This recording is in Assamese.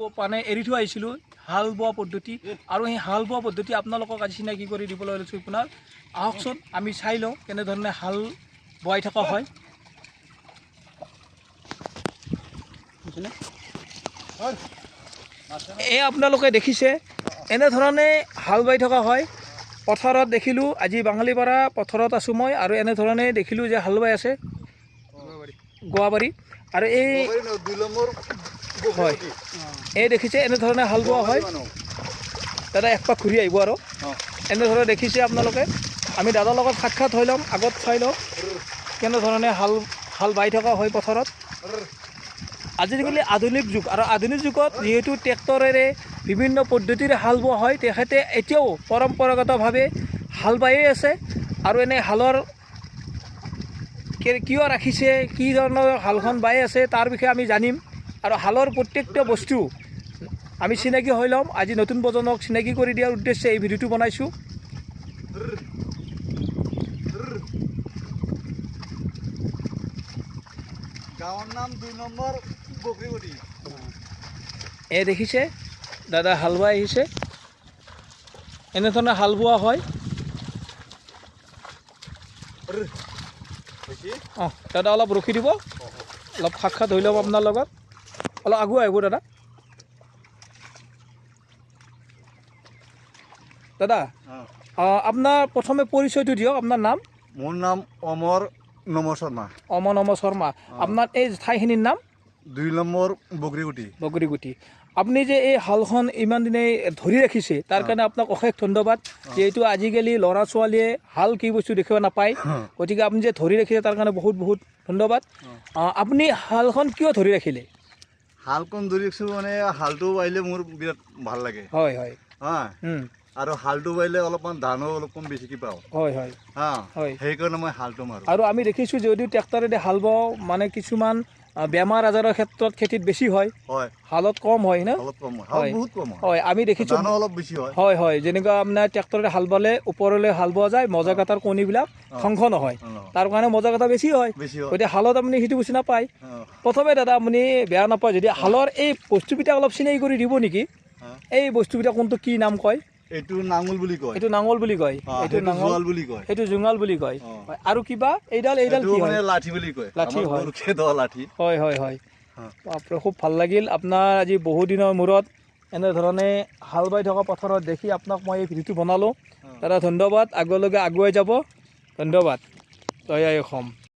মানে এৰি থৈ আহিছিলোঁ হাল বোৱা পদ্ধতি আৰু সেই হাল বোৱা পদ্ধতি আপোনালোকক আজি চিনাকি কৰি দিবলৈ লৈছোঁ। আপোনাৰ আহকচোন আমি চাই লওঁ কেনেধৰণে হাল বোৱাই থকা হয়। এই আপোনালোকে দেখিছে এনেধৰণে হাল বাই থকা হয়। পথাৰত দেখিলোঁ আজি বাঙালীপাৰা পথাৰত আছোঁ মই আৰু এনেধৰণে দেখিলোঁ যে হাল বাই আছে গোৱাবাৰী আৰু এই হয় এই দেখিছে এনেধৰণে হাল বোৱা হয়। দাদা একপাক ঘূৰি আহিব আৰু এনেধৰণে দেখিছে আপোনালোকে। আমি দাদাৰ লগত সাক্ষাৎ হৈ ল'ম, আগত চাই লওঁ কেনেধৰণে হাল বাই থকা হয় পথাৰত। আজিকালি আধুনিক যুগ আৰু আধুনিক যুগত যিহেতু ট্ৰেক্টৰেৰে বিভিন্ন পদ্ধতিৰে হাল বোৱা হয়, তেখেতে এতিয়াও পৰম্পৰাগতভাৱে হাল বাইয়ে আছে। আৰু এনে হালৰ কিয় ৰাখিছে, কি ধৰণৰ হালখন বাই আছে তাৰ বিষয়ে আমি জানিম আৰু হালৰ প্ৰত্যেকটা বস্তু আমি চিনাকি হৈ ল'ম। আজি নতুন প্ৰজন্মক চিনাকি কৰি দিয়াৰ উদ্দেশ্যে এই ভিডিঅ'টো বনাইছোঁ। গাঁৱৰ নাম 2 নম্বৰ বগৰীগুটি। এই দেখিছে দাদা হাল বাই আহিছে, এনেধৰণে হাল বোৱা হয়। অঁ দাদা অলপ ৰখি দিব, অলপ সাক্ষাৎ হৈ ল'ম আপোনাৰ লগত, অলপ আগুৱাই আহিব দাদা। দাদা আপোনাৰ প্ৰথমে পৰিচয়টো দিয়ক, আপোনাৰ নাম? মোৰ নাম অমৰ নম শৰ্মা। অমৰ নম শৰ্মা। আপোনাৰ এই ঠাইখিনিৰ নাম? 2 নম্বৰ বগৰীগুটি। বগৰীগুটি। আপুনি যে এই হালখন ইমান দিনে ধৰি ৰাখিছে তাৰ কাৰণে আপোনাক অশেষ ধন্যবাদ। যিহেতু আজিকালি ল'ৰা ছোৱালীয়ে হাল কি বস্তু দেখিব নাপায়, গতিকে আপুনি যে ধৰি ৰাখিছে তাৰ কাৰণে বহুত বহুত ধন্যবাদ। আপুনি হালখন কিয় ধৰি ৰাখিলে? হালখন ধৰি ৰাখিছোঁ মানে হালটো বাইলে মোৰ বিৰাট ভাল লাগে। হয় হয় আৰু হালটো বাইলে অলপমান ধানো অলপমান বেছিকৈ পাওঁ। হয় হয় হয়, সেইকাৰণে মই হালটো মাৰোঁ। আৰু আমি দেখিছোঁ যদিও ট্ৰেক্টৰেদি হাল বাওঁ মানে কিছুমান বেমাৰ আজাৰৰ ক্ষেত্ৰত খেতিত বেছি হয়, হালত কম হয় না? অলপ কম হয়, বহুত কম হয়। হয় আমি দেখিছোঁ অলপ বেছি হয়। হয় হয়, যেনেকুৱা আপোনাৰ ট্ৰেক্টৰে হাল বালে ওপৰলৈ হাল বোৱা যায়, মজা কাটাৰ কণীবিলাক ধ্বংস নহয়, তাৰ কাৰণে মজা কাটা বেছি হয়। গতিকে হালত আপুনি সেইটো বুজি নাপায়। প্ৰথমে দাদা আপুনি বেয়া নাপায় যদি হালৰ এই বস্তুবিলাক অলপ চিনাকি কৰি দিব নেকি? এই বস্তুবিলাক কোনটো কি নাম কয়? এইটো নাঙল বুলি কয়। এইটো নাঙল বুলি কয়, এইটো নাঙল বুলি কয়, এইটো জোঙাল বুলি কয়। আৰু কিবা এইডাল কি হয়? লাঠি বুলি কয়। লাঠি হয়। লাঠি। হয় হয় হয়। বাপৰে খুব ভাল লাগিল আপোনাৰ আজি বহুদিনৰ মূৰত এনেধৰণে হাল বাই থকা পথাৰত দেখি আপোনাক মই এই ভিডিঅ'টো বনালোঁ। দাদা ধন্যবাদ, আগলৈকে আগুৱাই যাব, ধন্যবাদ। জয় আই অসম।